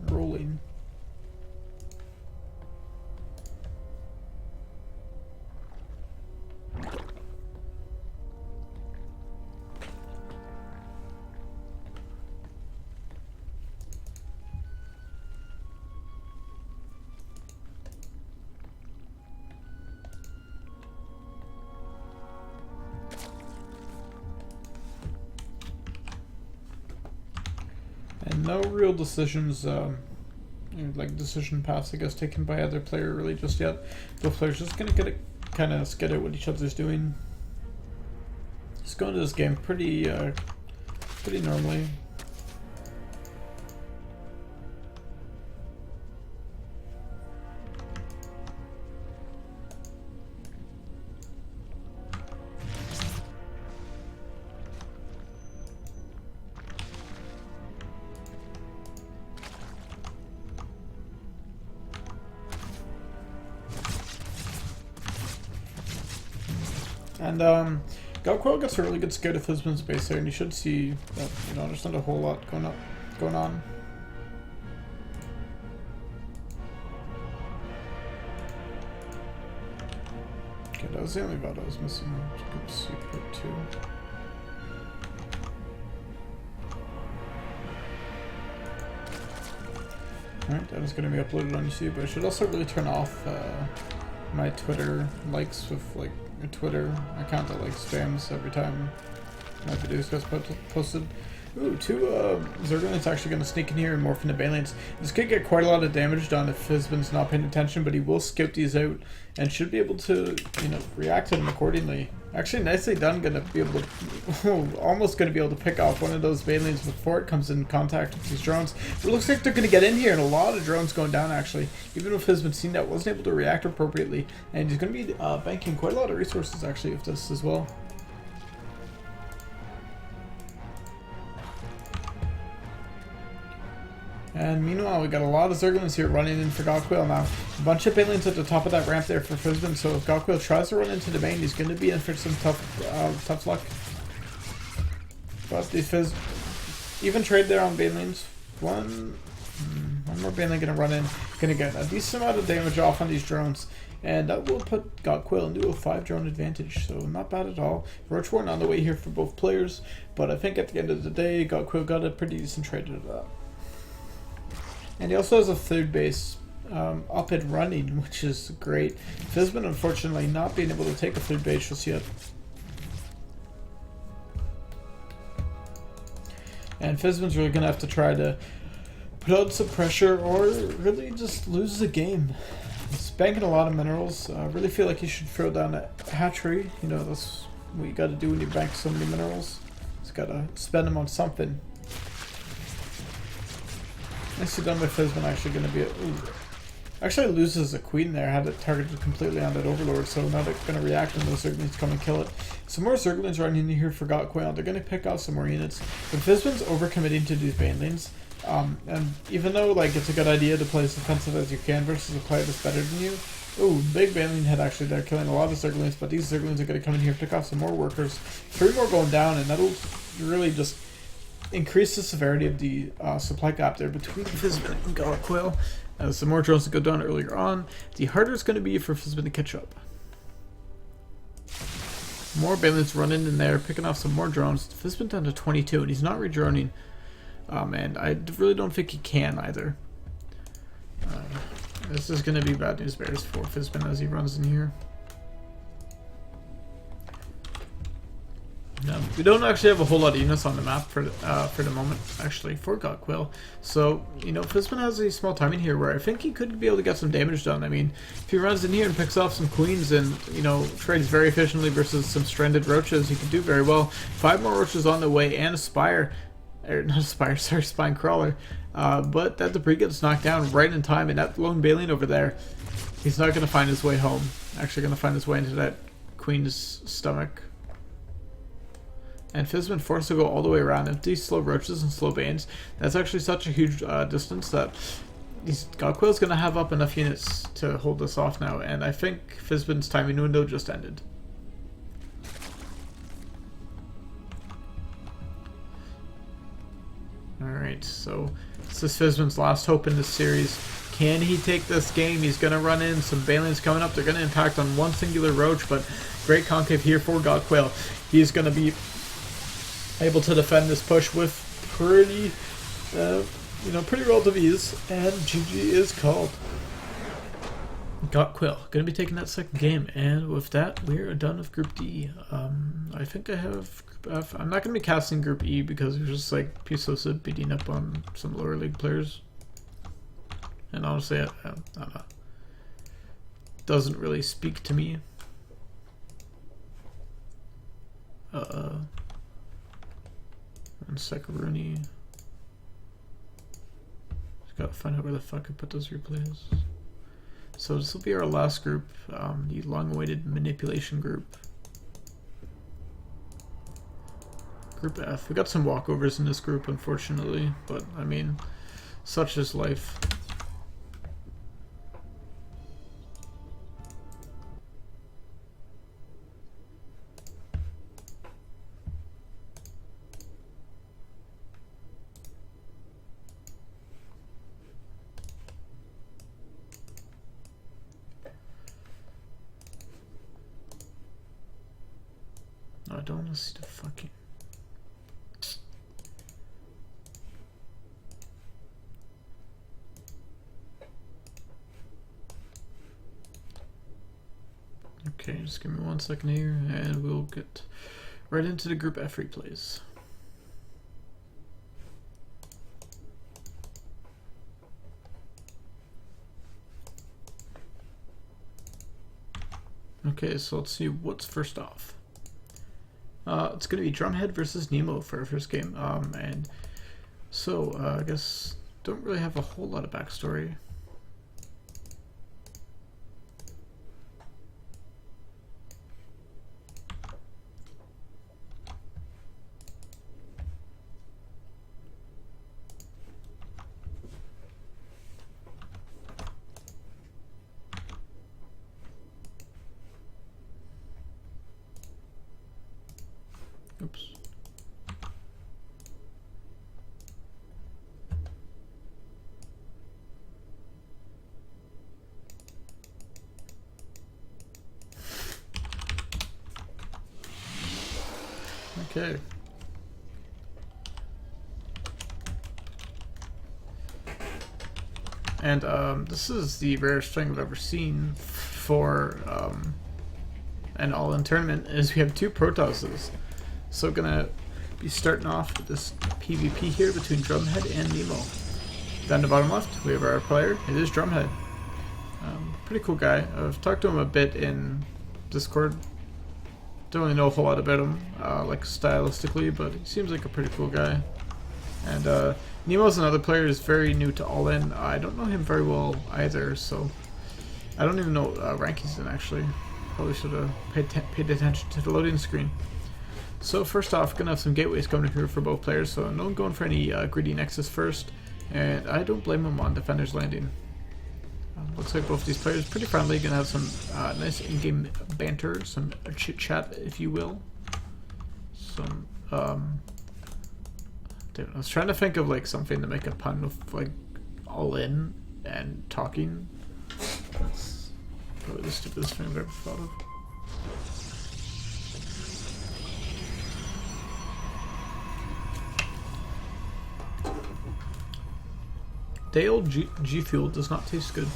rolling. And no real decisions, like decision paths, I guess, taken by either player really just yet. Both players just gonna get kind of skid out what each other's doing. Just going to this game pretty normally. And Galquil gets a really good scare to Fizbin's base there, and you should see that, you know, there's not a whole lot going on. Okay, that was the only VOD I was missing. Good super too. Alright, that is going to be uploaded on YouTube, but I should also really turn off my Twitter likes with like a Twitter account that like spams every time my videos gets posted. Ooh, two Zerglings actually going to sneak in here and morph into Balians. This could get quite a lot of damage done if Fizbin's not paying attention, but he will scout these out and should be able to, you know, react to them accordingly. Actually, nicely done. Going to be able to, almost going to be able to pick off one of those Balians before it comes in contact with these drones. But it looks like they're going to get in here, and a lot of drones going down actually. Even if Fizbin seen that, wasn't able to react appropriately, and he's going to be banking quite a lot of resources actually with this as well. And meanwhile, we got a lot of Zerglings here running in for Galquil now. A bunch of Balians at the top of that ramp there for Fizbin, so if Galquil tries to run into the main, he's going to be in for some tough luck. But the Fizz even trade there on Balians. One more Baneling going to run in, going to get a decent amount of damage off on these drones. And that will put Galquil into a 5 drone advantage, so not bad at all. Roach Warren on the way here for both players, but I think at the end of the day, Galquil got a pretty decent trade out of that. And he also has a third base up and running, which is great. Fizbin, unfortunately, not being able to take a third base just yet. And Fizbin's really going to have to try to put out some pressure or really just lose the game. He's banking a lot of minerals. I really feel like he should throw down a hatchery. You know, that's what you got to do when you bank so many minerals. He's got to spend them on something. Nicely done by Fizbin, actually going to be a... Ooh. Actually loses a queen there, had it targeted completely on that overlord, so now they're going to react when those Zerglings come and kill it. Some more Zerglings running in here for Got Quail. They're going to pick off some more units. But Fizban's overcommitting to these Banelings. And even though like it's a good idea to play as defensive as you can versus a player that's better than you. Ooh, big Baneling head actually there, killing a lot of Zerglings, but these Zerglings are going to come in here, pick off some more workers. 3 more going down, and that'll really just increase the severity of the supply gap there between Fizban and Got Quail. As the more drones that go down earlier on, the harder it's going to be for Fizban to catch up. More Banelings running in there, picking off some more drones. Fizban down to 22, and he's not redroning. And I really don't think he can either. This is going to be bad news bears for Fizban as he runs in here. No, we don't actually have a whole lot of units on the map for the moment, actually, for Got Quail. So, you know, Fizban has a small timing here where I think he could be able to get some damage done. I mean, if he runs in here and picks off some queens and, you know, trades very efficiently versus some stranded roaches, he could do very well. 5 more roaches on the way and a spire. Or not a spire, sorry, spine crawler. But that debris gets knocked down right in time, and that lone Baleen over there, he's not going to find his way home. Actually going to find his way into that queen's stomach. And Fizban forced to go all the way around. If these slow roaches and slow banes, that's actually such a huge distance that Got Quail's going to have up enough units to hold this off now. And I think Fizban's timing window just ended. Alright, so this is Fizban's last hope in this series. Can he take this game? He's going to run in. Some Banelings coming up. They're going to impact on one singular roach, but great concave here for Got Quail. He's going to be able to defend this push with pretty, pretty relative ease, and GG is called. Got Quail going to be taking that second game, and with that, we're done with Group D. I think I have Group F. I'm not going to be casting Group E because it's just like Pusosid beating up on some lower league players, and honestly, I don't know. Doesn't really speak to me. And Sakuruni. Just gotta find out where the fuck I put those replays. So this will be our last group, the long-awaited manipulation group. Group F. We got some walkovers in this group, unfortunately, but I mean, such is life. I don't want to see the fucking... Okay, just give me 1 second here, and we'll get right into the Group F replays. Okay, so let's see what's first off. It's going to be Drumhead versus Nemo for our first game, and so I guess don't really have a whole lot of backstory. Oops. Okay. And this is the rarest thing I've ever seen for an all-in tournament, is we have 2 Protosses. So gonna be starting off with this PvP here between Drumhead and Nemo. Down the bottom left, we have our player. It is Drumhead. Pretty cool guy. I've talked to him a bit in Discord. Don't really know a whole lot about him, like stylistically, but he seems like a pretty cool guy. And Nemo's another player who's very new to All In. I don't know him very well either, so I don't even know what rank he's in actually. Probably should have paid attention to the loading screen. So first off, gonna have some gateways coming here for both players, so no one going for any greedy Nexus first, and I don't blame him on Defender's Landing. Looks like both these players pretty friendly, gonna have some nice in-game banter, some chit-chat if you will. Some, dude, I was trying to think of like something to make a pun with like All In and talking. That's probably the stupidest thing I've ever thought of. Day old G Fuel does not taste good.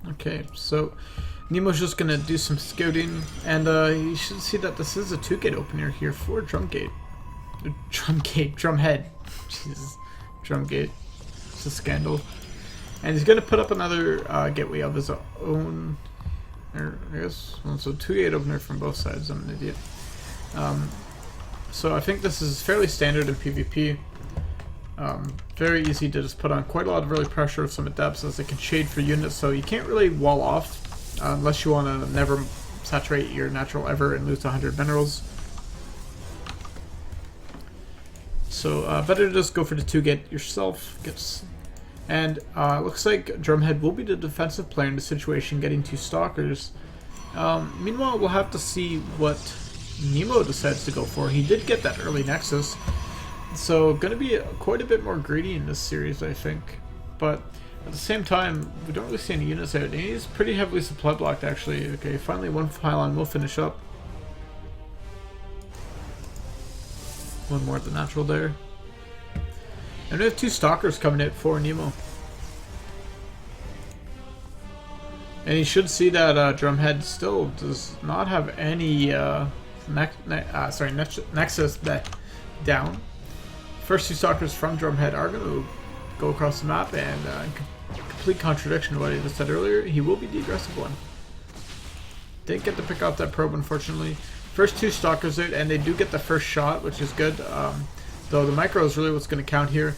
Okay, so Nemo's just gonna do some scouting, and you should see that this is a 2-gate opener here for Drumhead. Jesus, Drumgate. It's a scandal. And he's gonna put up another gateway of his own. Or I guess so 2-gate opener from both sides. I'm an idiot. So I think this is fairly standard in PvP. Very easy to just put on quite a lot of early pressure with some adepts, as they can shade for units, so you can't really wall off unless you want to never saturate your natural ever and lose 100 minerals. So better to just go for the 2-gate yourself. And looks like Drumhead will be the defensive player in the situation, getting 2 stalkers. Meanwhile, we'll have to see what Nemo decides to go for. He did get that early Nexus, so going to be quite a bit more greedy in this series, I think. But at the same time, we don't really see any units out. And he's pretty heavily supply blocked, actually. Okay, finally one pylon will finish up. One more at the natural there. And we have 2 stalkers coming out for Nemo. And you should see that Drumhead still does not have any Nexus down. First 2 stalkers from Drumhead are going to go across the map, and complete contradiction to what I just said earlier, he will be the aggressive one. Didn't get to pick out that probe, unfortunately. First 2 stalkers out, and they do get the first shot, which is good. Though the micro is really what's going to count here.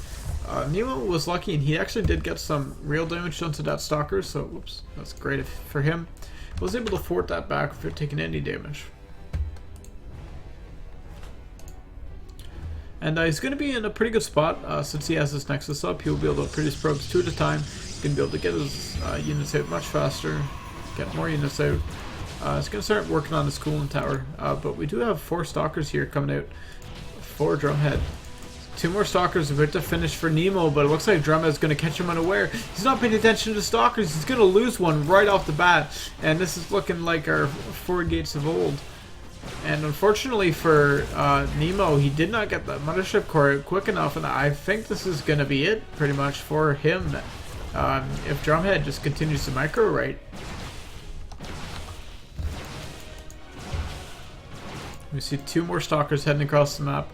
Nemo was lucky, and he actually did get some real damage done to that stalker, so whoops, that's great for him. Was able to fort that back without taking any damage. And he's going to be in a pretty good spot since he has this Nexus up. He'll be able to produce probes 2 at a time. He's going to be able to get his units out much faster, get more units out. He's going to start working on his cooling tower. But we do have 4 stalkers here coming out for Drumhead. 2 more stalkers about to finish for Nemo, but it looks like Drumhead's going to catch him unaware. He's not paying attention to stalkers. He's going to lose one right off the bat. And this is looking like our 4 gates of old. And unfortunately for Nemo, he did not get the Mothership Core out quick enough, and I think this is going to be it, pretty much, for him. If Drumhead just continues to micro right. We see 2 more stalkers heading across the map.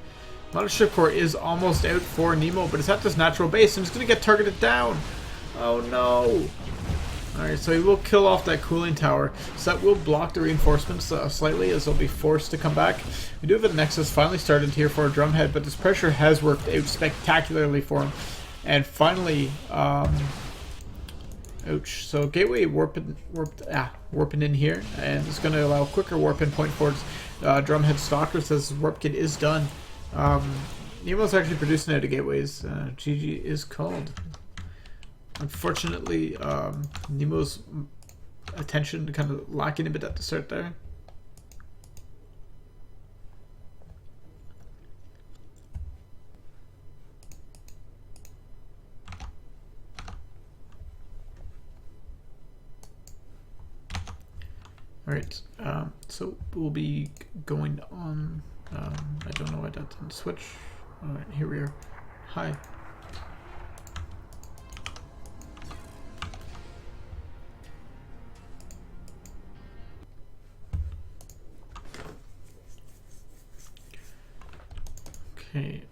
Mothership Core is almost out for Nemo, but it's at this natural base, and it's going to get targeted down. Oh no! Alright, so he will kill off that cooling tower. So that will block the reinforcements slightly, as they'll be forced to come back. We do have a Nexus finally started here for Drumhead, but this pressure has worked out spectacularly for him. And finally, ouch. So Gateway warping in here, and it's going to allow quicker warp in point towards Drumhead Stalker, says warp kit is done. Nemo's actually producing out of gateways. GG is called. Unfortunately, Nemo's attention kind of lacking a bit at the start there. Alright, so we'll be going on. I don't know why that didn't switch. Alright, here we are. Hi. Okay.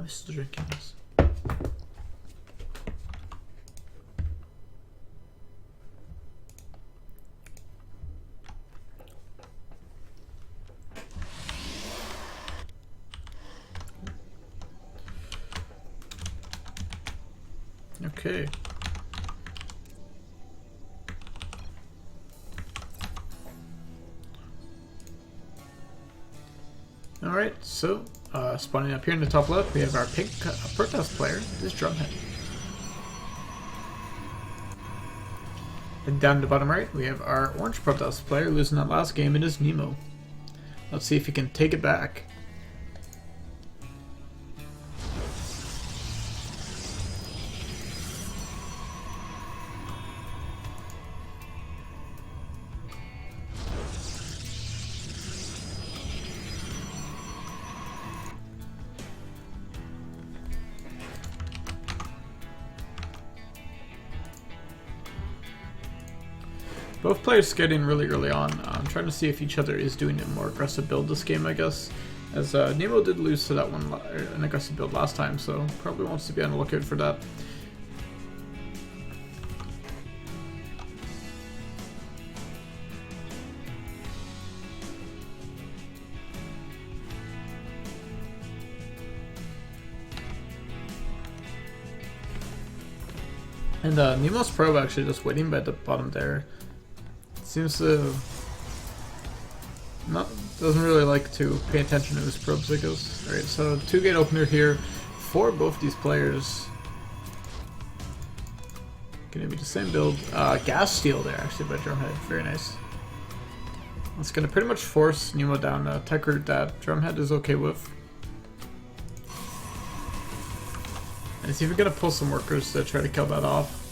am I still drinking this? Okay. Alright, so spawning up here in the top left, we have our pink protest player, this Drumhead. And down to the bottom right, we have our orange protest player losing that last game. It is Nemo. Let's see if he can take it back. Both players getting really early on. I'm trying to see if each other is doing a more aggressive build this game, I guess. As Nemo did lose to that one, an aggressive build last time, so probably wants to be on the lookout for that. And Nemo's probe actually just waiting by the bottom there. Seems to doesn't really like to pay attention to his probes, I guess. Alright, so 2-gate opener here for both these players. Gonna be the same build. Gas steal there actually by Drumhead. Very nice. It's gonna pretty much force Nemo down a tech route that Drumhead is okay with. And he's even gonna pull some workers to try to kill that off.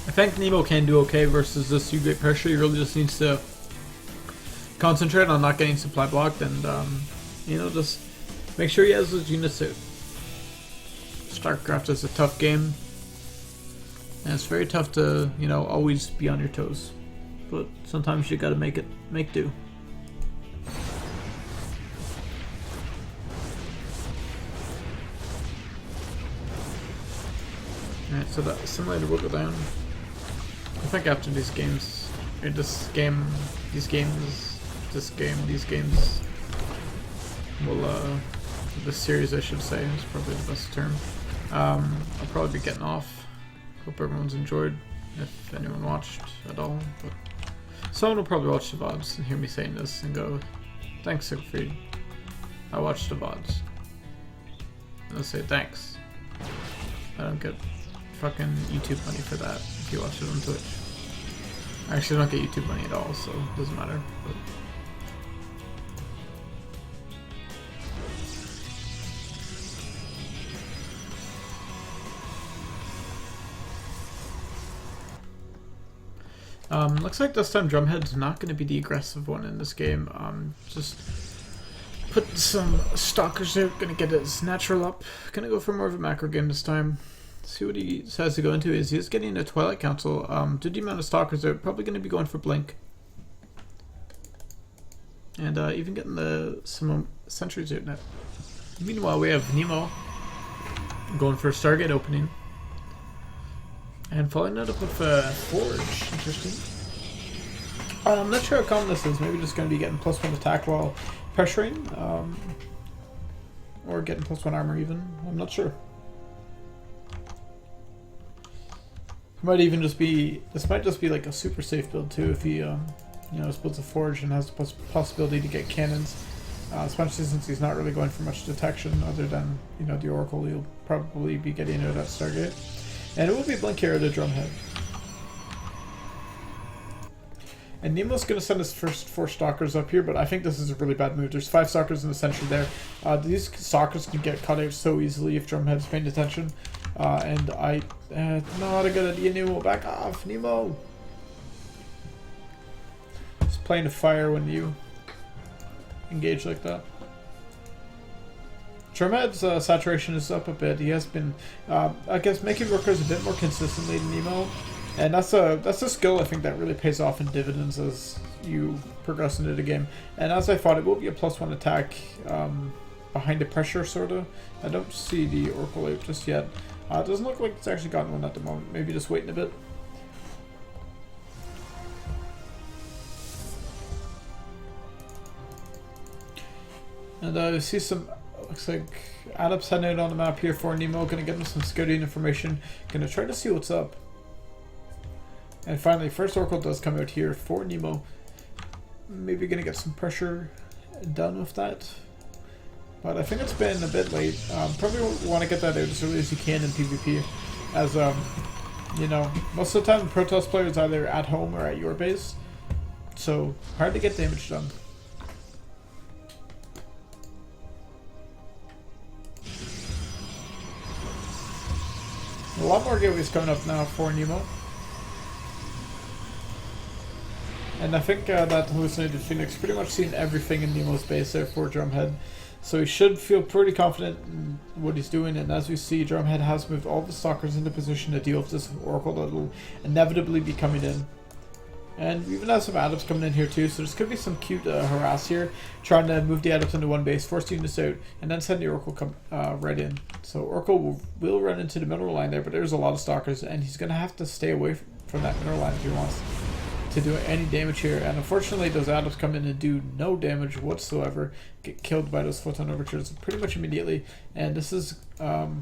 I think Nemo can do okay versus this 2-gate pressure. He really just needs to concentrate on not getting supply blocked and, you know, just make sure he has those units out. StarCraft is a tough game. And it's very tough to, you know, always be on your toes. But sometimes you gotta make do. Alright, so that simulator will go down. I think after these games, or these games, will, this series I should say, is probably the best term. I'll probably be getting off. Hope everyone's enjoyed, if anyone watched at all. But someone will probably watch the VODs and hear me saying this and go, thanks Siegfried, I watched the VODs. And I'll say thanks. I don't get fucking YouTube money for that if you watch it on Twitch. I actually don't get YouTube money at all, so it doesn't matter. But looks like this time Drumhead's not going to be the aggressive one in this game. Just put some stalkers out, gonna get his natural up. Gonna go for more of a macro game this time. See what he decides to go into. Is he is getting a Twilight Council. Due to the amount of stalkers out, probably gonna be going for Blink. And even getting some sentries out now. Meanwhile, we have Nemo going for a Stargate opening. And following that up with Forge. Interesting. I'm not sure how common this is. Maybe just going to be getting +1 attack while pressuring. Or getting +1 armor even. I'm not sure. Might even just be... This might just be like a super safe build too if he, you know, builds a Forge and has the possibility to get cannons. Especially since he's not really going for much detection other than, you know, the Oracle. He'll probably be getting out at Stargate. And it will be Blink here to Drumhead. And Nemo's going to send his first 4 Stalkers up here, but I think this is a really bad move. There's 5 Stalkers in the sentry there. These Stalkers can get cut out so easily if Drumhead's paying attention. And not a good idea, Nemo. Back off, Nemo! It's playing to fire when you engage like that. Drumhead's saturation is up a bit. He has been, I guess, making workers a bit more consistently than Nemo, and that's a skill I think that really pays off in dividends as you progress into the game. And as I thought, it will be a +1 attack behind the pressure, sorta. I don't see the Oracle out just yet. It doesn't look like it's actually gotten one at the moment. Maybe just waiting a bit. And I see some, looks like Adepts heading out on the map here for Nemo. Gonna get him some scouting information. Gonna try to see what's up. And finally, first Oracle does come out here for Nemo. Maybe gonna get some pressure done with that. But I think it's been a bit late. Probably want to get that out as early as you can in PvP. As, you know, most of the time Protoss players are either at home or at your base. So, hard to get damage done. A lot more gateways coming up now for Nemo. And I think that Hallucinated Phoenix pretty much seen everything in Nemo's base there for Drumhead. So he should feel pretty confident in what he's doing, and as we see, Drumhead has moved all the Stalkers into position to deal with this Oracle that will inevitably be coming in. And we even have some Adepts coming in here too, so there's could be some cute harass here, trying to move the Adepts into one base, force units out, and then send the Oracle come right in. So Oracle will run into the middle line there, but there's a lot of Stalkers, and he's going to have to stay away from that middle line if he wants to do any damage here. And unfortunately, those Adepts come in and do no damage whatsoever, get killed by those photon overtures pretty much immediately. And this is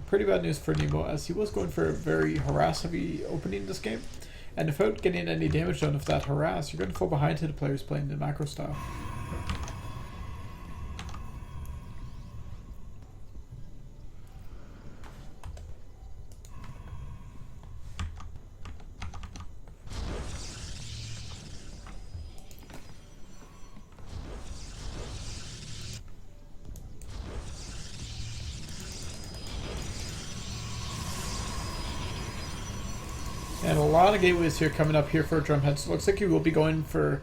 pretty bad news for Nemo, as he was going for a very harass-heavy opening this game. And without getting any damage done with that harass, you're going to fall behind to the players playing the macro style. And a lot of gateways here coming up here for Drumhead, so it looks like he will be going for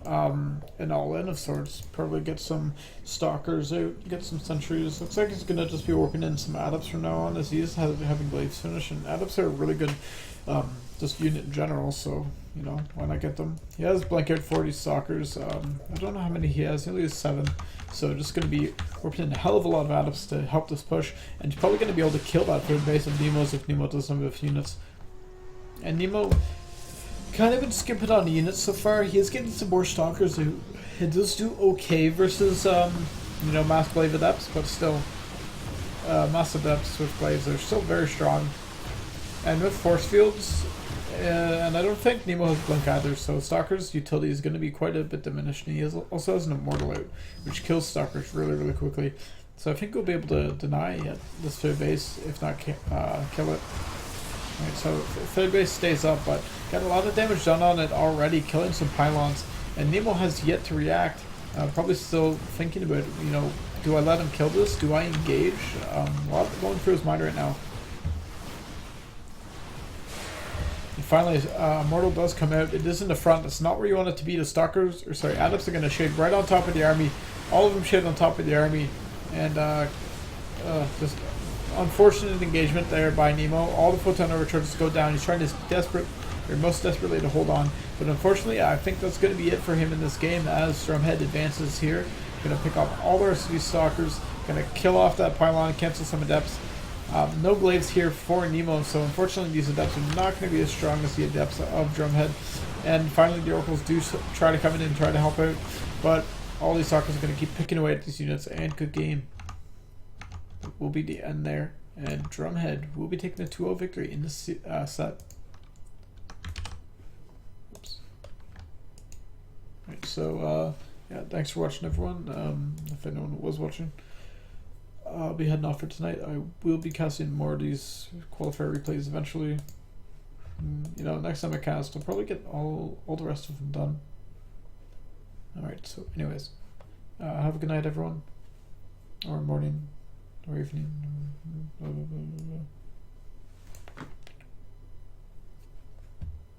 an all-in of sorts. Probably get some Stalkers out, get some Sentries. Looks like he's going to just be working in some Adepts from now on, as he is having Glaives finish, and Adepts are a really good just unit in general, so, you know, why not get them? He has blank out 40 Stalkers. I don't know how many he has. He only has 7, so just going to be working in a hell of a lot of Adepts to help this push, and he's probably going to be able to kill that third base of Nemo's if Nemo does some of his units. And Nemo kind of been skipping on the units so far. He is getting some more Stalkers who he does do okay versus, you know, Mass Glaive Adepts, but still, Mass Adepts with Glaives are still very strong. And with Force Fields, and I don't think Nemo has Blink either, so Stalker's utility is going to be quite a bit diminished. And he also has an Immortal out, which kills Stalkers really, really quickly. So I think we'll be able to deny this third base, if not kill it. Right, so third base stays up, but got a lot of damage done on it already, killing some pylons, and Nemo has yet to react. Probably still thinking about, you know, do I let him kill this? Do I engage? A lot going through his mind right now. And finally, Immortal does come out. It is in the front. It's not where you want it to be. The Stalkers, or sorry, Adepts are going to shade right on top of the army. All of them shade on top of the army, and just unfortunate engagement there by Nemo. All the photon overcharges go down. He's trying his most desperately to hold on, but unfortunately I think that's going to be it for him in this game, as Drumhead advances here. Going to pick off all the rest of these Stalkers, going to kill off that pylon, cancel some Adepts. No Glaives here for Nemo, so unfortunately these Adepts are not going to be as strong as the Adepts of Drumhead. And finally the Oracles do try to come in and try to help out, but all these Stalkers are going to keep picking away at these units, and good game. Will be the end there, and Drumhead will be taking a 2-0 victory in this set. Oops. Right, so yeah, thanks for watching, everyone. If anyone was watching, I'll be heading off for tonight. I will be casting more of these qualifier replays eventually. You know, next time I cast, I'll probably get all the rest of them done. Alright, so anyways, have a good night, everyone, or morning, or evening, blah, blah, blah, blah, blah.